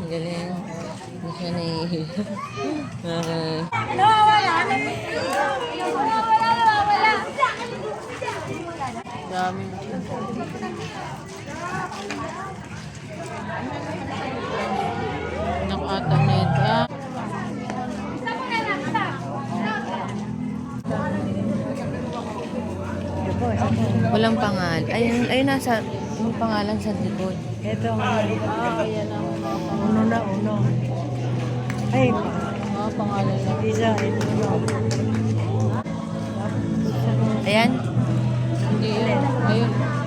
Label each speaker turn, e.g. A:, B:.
A: Galing. Hindi siya naiihi. Okay. Dami. Nakatang na ito. Walang pangalan. Ayun nasa yung pangalan sa likod.
B: Ito nga.
A: Ayan ang
B: Uno na, uno. Ay,
A: pangalan na.
B: isa, ito uno.
A: Ayan. Hindi yun. Ayun.